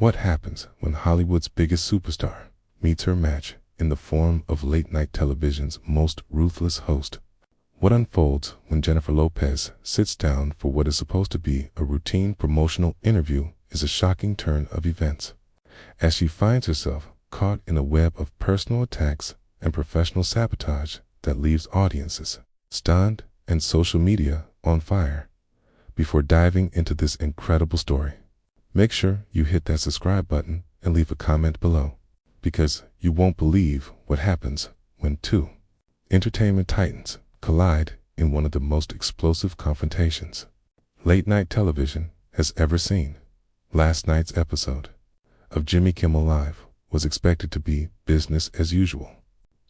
What happens when Hollywood's biggest superstar meets her match in the form of late-night television's most ruthless host? What unfolds when Jennifer Lopez sits down for what is supposed to be a routine promotional interview is a shocking turn of events, as she finds herself caught in a web of personal attacks and professional sabotage that leaves audiences stunned and social media on fire. Before diving into this incredible story, make sure you hit that subscribe button and leave a comment below, because you won't believe what happens when two entertainment titans collide in one of the most explosive confrontations late-night television has ever seen. Last night's episode of Jimmy Kimmel Live was expected to be business as usual.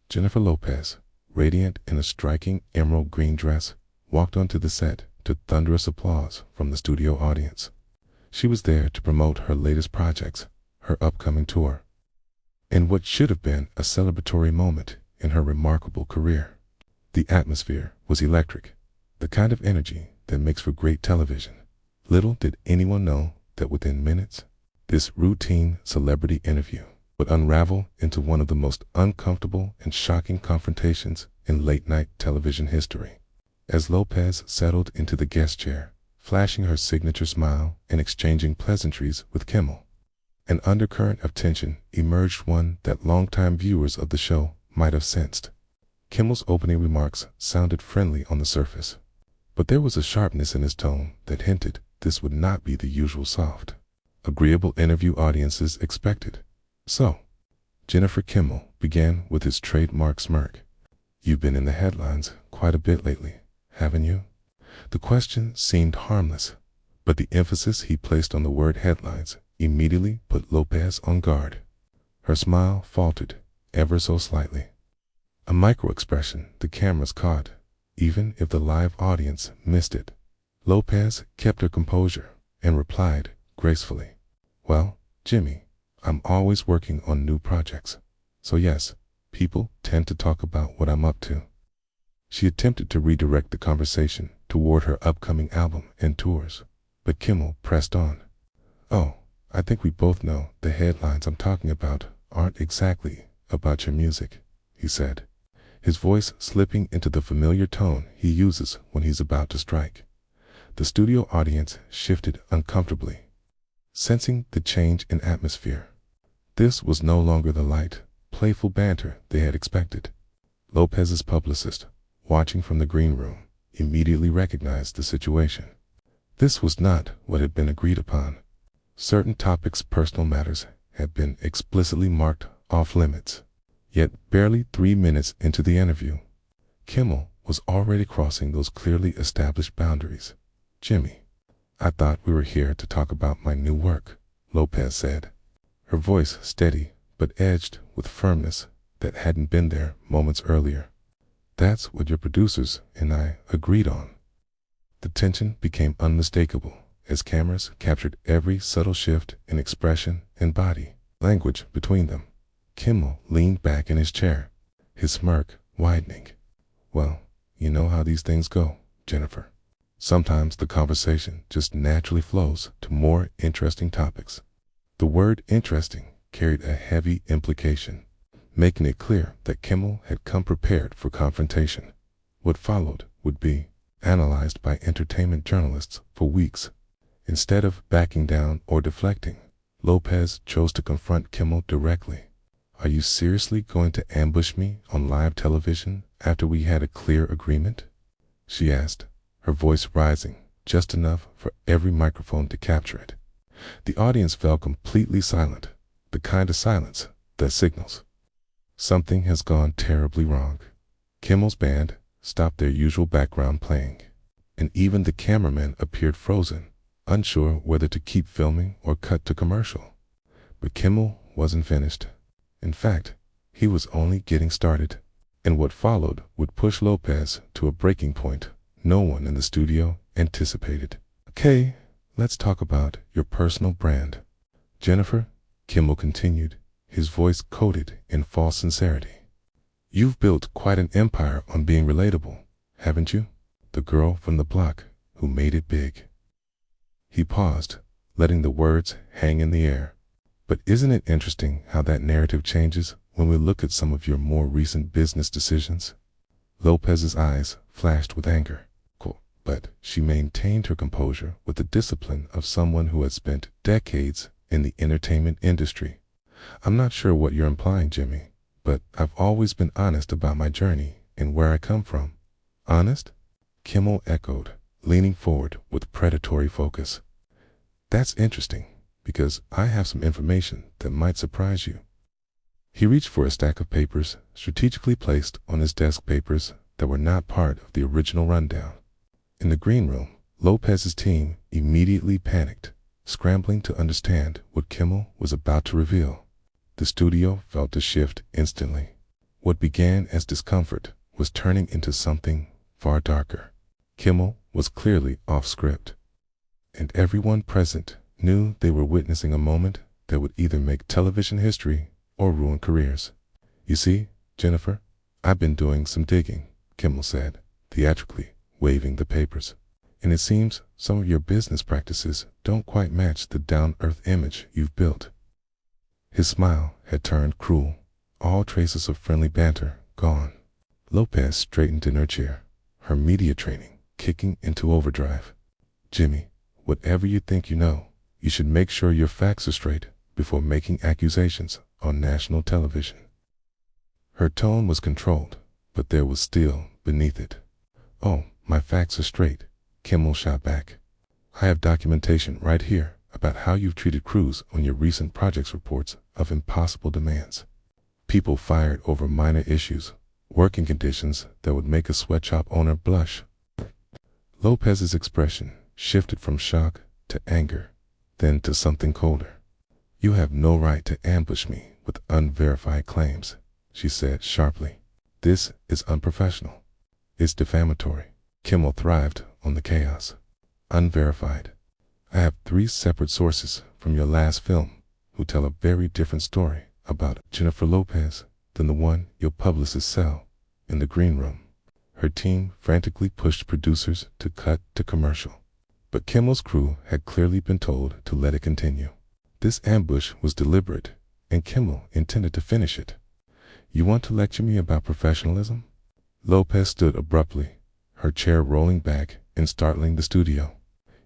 Jennifer Lopez, radiant in a striking emerald green dress, walked onto the set to thunderous applause from the studio audience. She was there to promote her latest projects, her upcoming tour, and what should have been a celebratory moment in her remarkable career. The atmosphere was electric, the kind of energy that makes for great television. Little did anyone know that within minutes, this routine celebrity interview would unravel into one of the most uncomfortable and shocking confrontations in late-night television history. As Lopez settled into the guest chair, flashing her signature smile and exchanging pleasantries with Kimmel, an undercurrent of tension emerged, one that longtime viewers of the show might have sensed. Kimmel's opening remarks sounded friendly on the surface, but there was a sharpness in his tone that hinted this would not be the usual soft, agreeable interview audiences expected. So, Jennifer Kimmel began with his trademark smirk. "You've been in the headlines quite a bit lately, haven't you?" The question seemed harmless, but the emphasis he placed on the word headlines immediately put Lopez on guard. Her smile faltered ever so slightly, a micro-expression the cameras caught, even if the live audience missed it. Lopez kept her composure and replied gracefully, "Well, Jimmy, I'm always working on new projects, so yes, people tend to talk about what I'm up to." She attempted to redirect the conversation toward her upcoming album and tours, but Kimmel pressed on. "Oh, I think we both know the headlines I'm talking about aren't exactly about your music," he said, his voice slipping into the familiar tone he uses when he's about to strike. The studio audience shifted uncomfortably, sensing the change in atmosphere. This was no longer the light, playful banter they had expected. Lopez's publicist, watching from the green room, immediately recognized the situation. This was not what had been agreed upon. Certain topics, personal matters, had been explicitly marked off limits. Yet barely 3 minutes into the interview, Kimmel was already crossing those clearly established boundaries. "Jimmy, I thought we were here to talk about my new work," Lopez said, her voice steady but edged with firmness that hadn't been there moments earlier. "That's what your producers and I agreed on." The tension became unmistakable as cameras captured every subtle shift in expression and body language between them. Kimmel leaned back in his chair, his smirk widening. "Well, you know how these things go, Jennifer. Sometimes the conversation just naturally flows to more interesting topics." The word interesting carried a heavy implication, making it clear that Kimmel had come prepared for confrontation. What followed would be analyzed by entertainment journalists for weeks. Instead of backing down or deflecting, Lopez chose to confront Kimmel directly. "Are you seriously going to ambush me on live television after we had a clear agreement?" she asked, her voice rising just enough for every microphone to capture it. The audience fell completely silent, the kind of silence that signals something has gone terribly wrong. Kimmel's band stopped their usual background playing, and even the cameramen appeared frozen, unsure whether to keep filming or cut to commercial. But Kimmel wasn't finished. In fact, he was only getting started, and what followed would push Lopez to a breaking point no one in the studio anticipated. "Okay, let's talk about your personal brand, Jennifer," Kimmel continued, his voice coated in false sincerity. "You've built quite an empire on being relatable, haven't you? The girl from the block who made it big." He paused, letting the words hang in the air. But isn't it interesting how that narrative changes when we look at some of your more recent business decisions? Lopez's eyes flashed with anger. Cool. But she maintained her composure with the discipline of someone who had spent decades in the entertainment industry. I'm not sure what you're implying, Jimmy, but I've always been honest about my journey and where I come from. Honest? Kimmel echoed, leaning forward with predatory focus. That's interesting, because I have some information that might surprise you. He reached for a stack of papers strategically placed on his desk, papers that were not part of the original rundown. In the green room, Lopez's team immediately panicked, scrambling to understand what Kimmel was about to reveal. The studio felt a shift instantly. What began as discomfort was turning into something far darker. Kimmel was clearly off script, and everyone present knew they were witnessing a moment that would either make television history or ruin careers. You see, Jennifer, I've been doing some digging, Kimmel said, theatrically waving the papers. And it seems some of your business practices don't quite match the down-earth image you've built. His smile had turned cruel, all traces of friendly banter gone. Lopez straightened in her chair, her media training kicking into overdrive. Jimmy, whatever you think you know, you should make sure your facts are straight before making accusations on national television. Her tone was controlled, but there was steel beneath it. Oh, my facts are straight, Kimmel shot back. I have documentation right here about how you've treated crews on your recent projects reports of impossible demands. People fired over minor issues, working conditions that would make a sweatshop owner blush. Lopez's expression shifted from shock to anger, then to something colder. You have no right to ambush me with unverified claims, she said sharply. This is unprofessional. It's defamatory. Kimmel thrived on the chaos. Unverified. I have 3 separate sources from your last film who tell a very different story about Jennifer Lopez than the one your publicists sell in the green room. Her team frantically pushed producers to cut to commercial, but Kimmel's crew had clearly been told to let it continue. This ambush was deliberate, and Kimmel intended to finish it. You want to lecture me about professionalism? Lopez stood abruptly, her chair rolling back and startling the studio.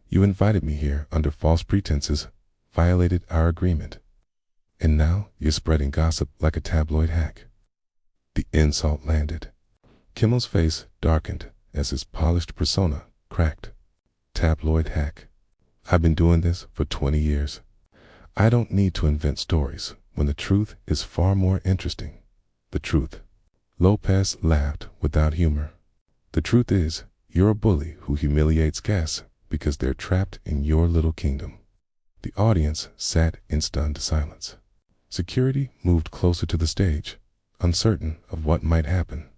You invited me here under false pretenses, violated our agreement, and now you're spreading gossip like a tabloid hack. The insult landed. Kimmel's face darkened as his polished persona cracked. Tabloid hack. I've been doing this for 20 years. I don't need to invent stories when the truth is far more interesting. The truth. Lopez laughed without humor. The truth is, you're a bully who humiliates guests because they're trapped in your little kingdom. The audience sat in stunned silence. Security moved closer to the stage, uncertain of what might happen.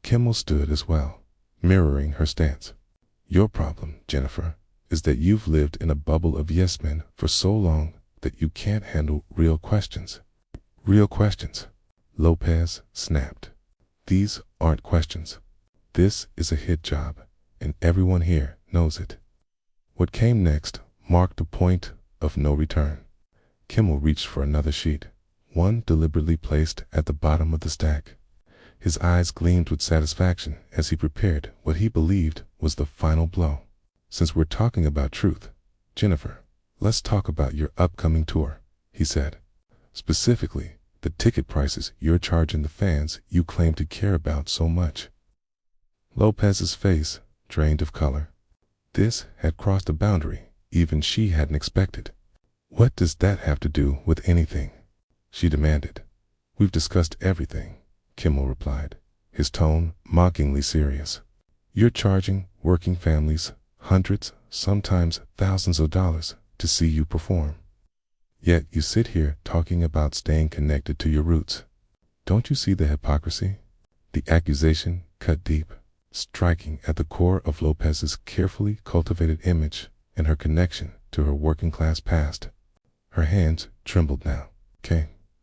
Kimmel stood as well, mirroring her stance. Your problem, Jennifer, is that you've lived in a bubble of yes men for so long that you can't handle real questions. Real questions, Lopez snapped. These aren't questions. This is a hit job, and everyone here knows it. What came next marked a point of no return. Kimmel reached for another sheet, one deliberately placed at the bottom of the stack. His eyes gleamed with satisfaction as he prepared what he believed was the final blow. Since we're talking about truth, Jennifer, let's talk about your upcoming tour, he said. Specifically, the ticket prices you're charging the fans you claim to care about so much. Lopez's face drained of color. This had crossed a boundary even she hadn't expected. What does that have to do with anything? She demanded. We've discussed everything, Kimmel replied, his tone mockingly serious. You're charging working families hundreds, sometimes thousands of dollars to see you perform. Yet you sit here talking about staying connected to your roots. Don't you see the hypocrisy? The accusation cut deep, striking at the core of Lopez's carefully cultivated image and her connection to her working-class past. Her hands trembled now,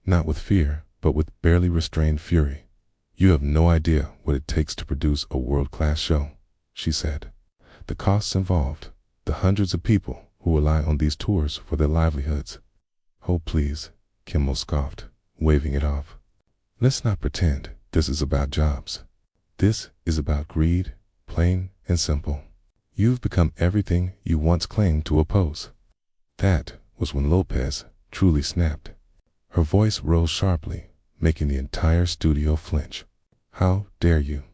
not with fear, but with barely restrained fury. You have no idea what it takes to produce a world-class show, she said. The costs involved, the hundreds of people who rely on these tours for their livelihoods. Oh, please, Kimmel scoffed, waving it off. Let's not pretend this is about jobs. This is about greed, plain and simple. You've become everything you once claimed to oppose. That was when Lopez truly snapped. Her voice rose sharply, making the entire studio flinch. How dare you?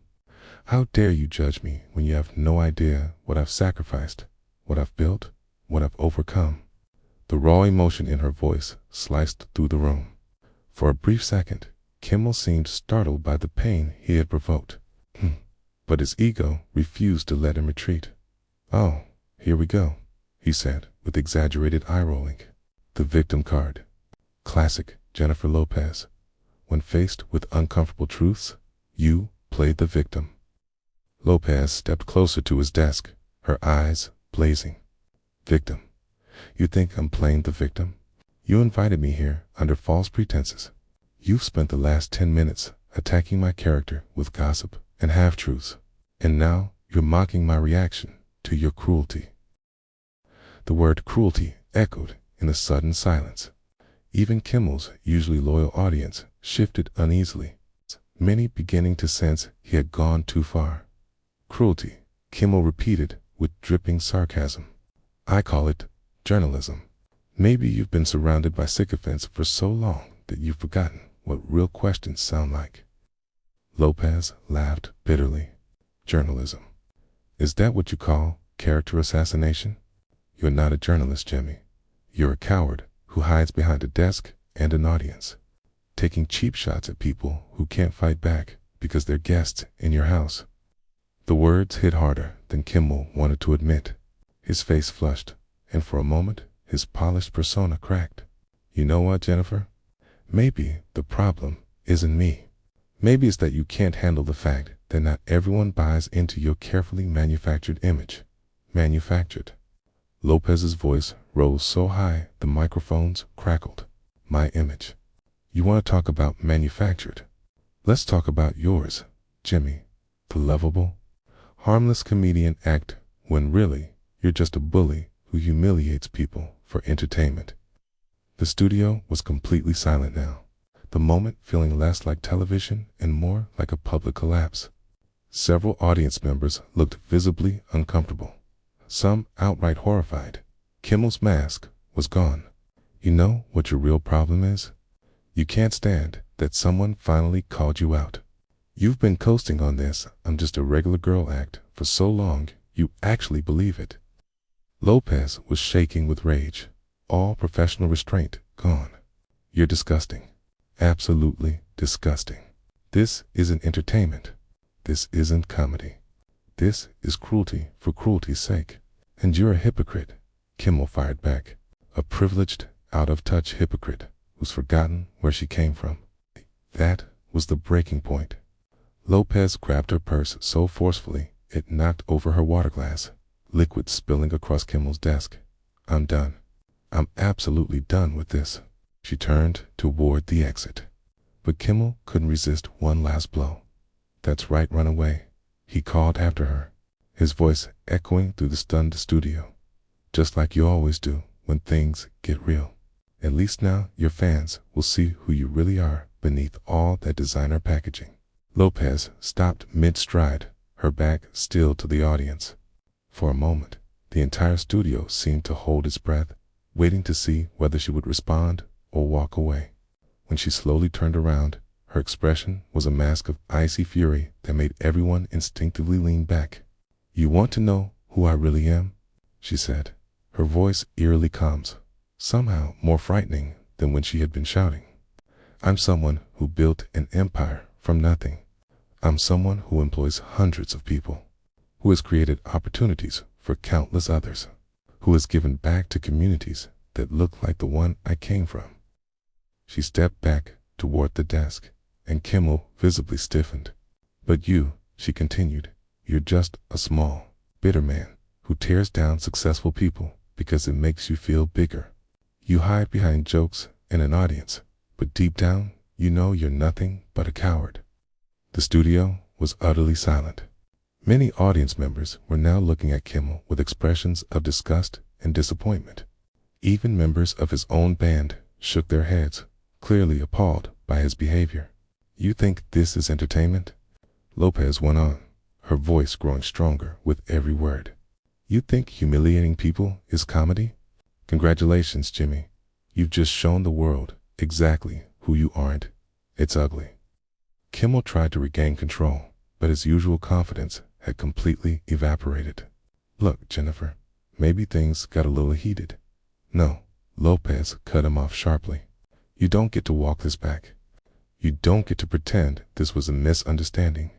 How dare you judge me when you have no idea what I've sacrificed, what I've built, what I've overcome? The raw emotion in her voice sliced through the room. For a brief second, Kimmel seemed startled by the pain he had provoked. But his ego refused to let him retreat. Oh, here we go, he said with exaggerated eye-rolling. The victim card. Classic Jennifer Lopez. When faced with uncomfortable truths, you played the victim. Lopez stepped closer to his desk, her eyes blazing. Victim. You think I'm playing the victim? You invited me here under false pretenses. You've spent the last 10 minutes attacking my character with gossip and half-truths, and now you're mocking my reaction to your cruelty. The word cruelty echoed in the sudden silence. Even Kimmel's usually loyal audience shifted uneasily, many beginning to sense he had gone too far. Cruelty, Kimmel repeated with dripping sarcasm. I call it journalism. Maybe you've been surrounded by sycophants for so long that you've forgotten what real questions sound like. Lopez laughed bitterly. Journalism. Is that what you call character assassination? You're not a journalist, Jimmy. You're a coward who hides behind a desk and an audience, taking cheap shots at people who can't fight back because they're guests in your house. The words hit harder than Kimmel wanted to admit. His face flushed, and for a moment, his polished persona cracked. You know what, Jennifer? Maybe the problem isn't me. Maybe it's that you can't handle the fact that not everyone buys into your carefully manufactured image. Manufactured. Lopez's voice rose so high the microphones crackled. My image. You want to talk about manufactured? Let's talk about yours, Jimmy. The lovable, harmless comedian act when really you're just a bully who humiliates people for entertainment. The studio was completely silent now, the moment feeling less like television and more like a public collapse. Several audience members looked visibly uncomfortable, some outright horrified. Kimmel's mask was gone. You know what your real problem is? You can't stand that someone finally called you out. You've been coasting on this "I'm just a regular girl" act for so long you actually believe it. Lopez was shaking with rage, all professional restraint gone. You're disgusting. Absolutely disgusting. This isn't entertainment. This isn't comedy. This is cruelty for cruelty's sake. And you're a hypocrite, Kimmel fired back. A privileged, out-of-touch hypocrite who's forgotten where she came from. That was the breaking point. Lopez grabbed her purse so forcefully it knocked over her water glass, liquid spilling across Kimmel's desk. I'm done. I'm absolutely done with this. She turned toward the exit. But Kimmel couldn't resist one last blow. That's right, run away, he called after her, his voice echoing through the stunned studio. Just like you always do when things get real. At least now your fans will see who you really are beneath all that designer packaging. Lopez stopped mid-stride, her back still to the audience. For a moment, the entire studio seemed to hold its breath, waiting to see whether she would respond or walk away. When she slowly turned around, her expression was a mask of icy fury that made everyone instinctively lean back. You want to know who I really am? She said, her voice eerily calm, somehow more frightening than when she had been shouting. I'm someone who built an empire from nothing. I'm someone who employs hundreds of people, who has created opportunities for countless others, who has given back to communities that look like the one I came from. She stepped back toward the desk, and Kimmel visibly stiffened. But you, she continued, you're just a small, bitter man who tears down successful people because it makes you feel bigger. You hide behind jokes and an audience, but deep down, you know you're nothing but a coward. The studio was utterly silent. Many audience members were now looking at Kimmel with expressions of disgust and disappointment. Even members of his own band shook their heads, clearly appalled by his behavior. "You think this is entertainment?" Lopez went on, her voice growing stronger with every word. "You think humiliating people is comedy? Congratulations, Jimmy. You've just shown the world exactly who you aren't. It's ugly." Kimmel tried to regain control, but his usual confidence had completely evaporated. "Look, Jennifer, maybe things got a little heated." "No," Lopez cut him off sharply. "You don't get to walk this back. You don't get to pretend this was a misunderstanding.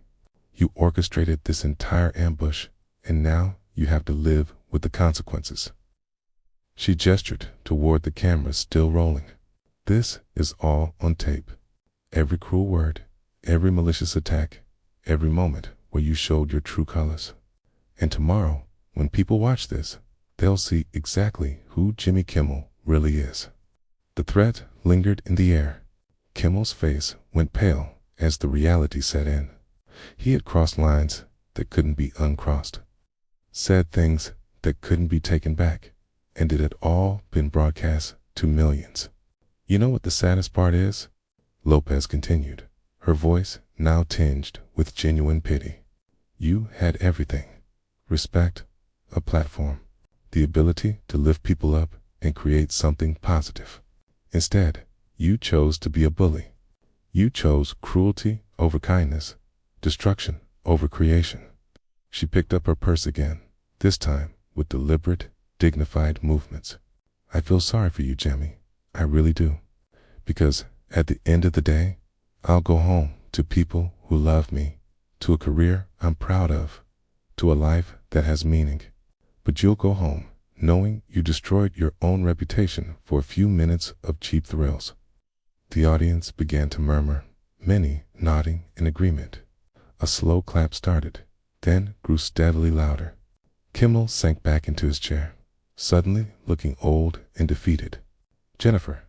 You orchestrated this entire ambush, and now you have to live with the consequences." She gestured toward the cameras still rolling. "This is all on tape. Every cruel word, every malicious attack, every moment where you showed your true colors. And tomorrow, when people watch this, they'll see exactly who Jimmy Kimmel really is." The threat lingered in the air. Kimmel's face went pale as the reality set in. He had crossed lines that couldn't be uncrossed, said things that couldn't be taken back, and it had all been broadcast to millions. "You know what the saddest part is?" Lopez continued, her voice now tinged with genuine pity. "You had everything: respect, a platform, the ability to lift people up and create something positive. Instead, you chose to be a bully. You chose cruelty over kindness, destruction over creation." She picked up her purse again, this time with deliberate, dignified movements. "I feel sorry for you, Jimmy. I really do. Because at the end of the day, I'll go home to people who love me, to a career I'm proud of, to a life that has meaning. But you'll go home knowing you destroyed your own reputation for a few minutes of cheap thrills." The audience began to murmur, many nodding in agreement. A slow clap started, then grew steadily louder. Kimmel sank back into his chair, suddenly looking old and defeated. "Jennifer,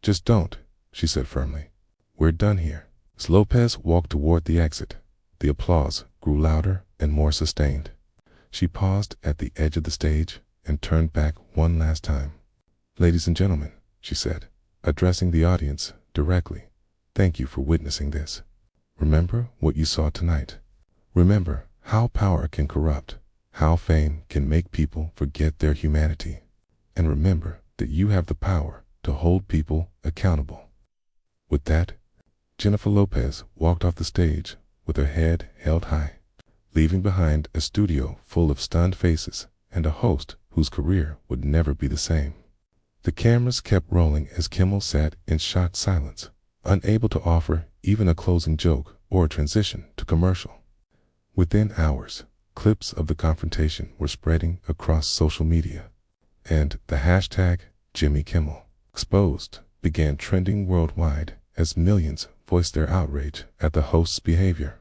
just don't," she said firmly. "We're done here." As Lopez walked toward the exit, the applause grew louder and more sustained. She paused at the edge of the stage and turned back one last time. "Ladies and gentlemen," she said, addressing the audience directly, "thank you for witnessing this. Remember what you saw tonight. Remember how power can corrupt, how fame can make people forget their humanity. And remember that you have the power to hold people accountable." With that, Jennifer Lopez walked off the stage with her head held high, leaving behind a studio full of stunned faces and a host whose career would never be the same. The cameras kept rolling as Kimmel sat in shocked silence, unable to offer even a closing joke or a transition to commercial. Within hours, clips of the confrontation were spreading across social media, and the hashtag Jimmy Kimmel Exposed began trending worldwide as millions voiced their outrage at the host's behavior.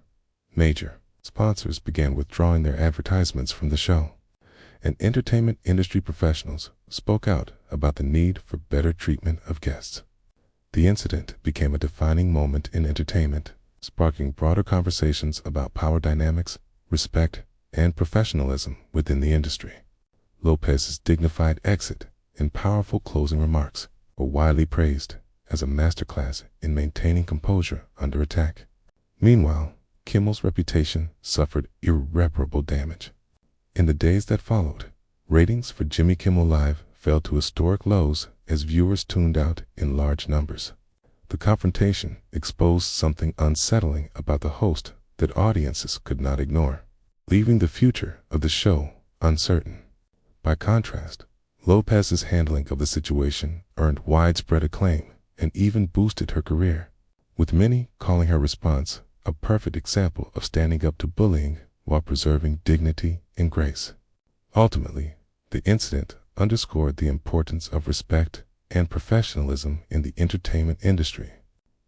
Major sponsors began withdrawing their advertisements from the show, and entertainment industry professionals spoke out about the need for better treatment of guests. The incident became a defining moment in entertainment, sparking broader conversations about power dynamics, respect, and professionalism within the industry. Lopez's dignified exit and powerful closing remarks were widely praised as a masterclass in maintaining composure under attack. Meanwhile, Kimmel's reputation suffered irreparable damage. In the days that followed, ratings for Jimmy Kimmel Live fell to historic lows as viewers tuned out in large numbers. The confrontation exposed something unsettling about the host that audiences could not ignore, leaving the future of the show uncertain. By contrast, Lopez's handling of the situation earned widespread acclaim and even boosted her career, with many calling her response a perfect example of standing up to bullying while preserving dignity and grace. Ultimately, the incident underscored the importance of respect and professionalism in the entertainment industry,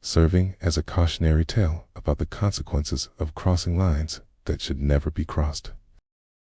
serving as a cautionary tale about the consequences of crossing lines that should never be crossed.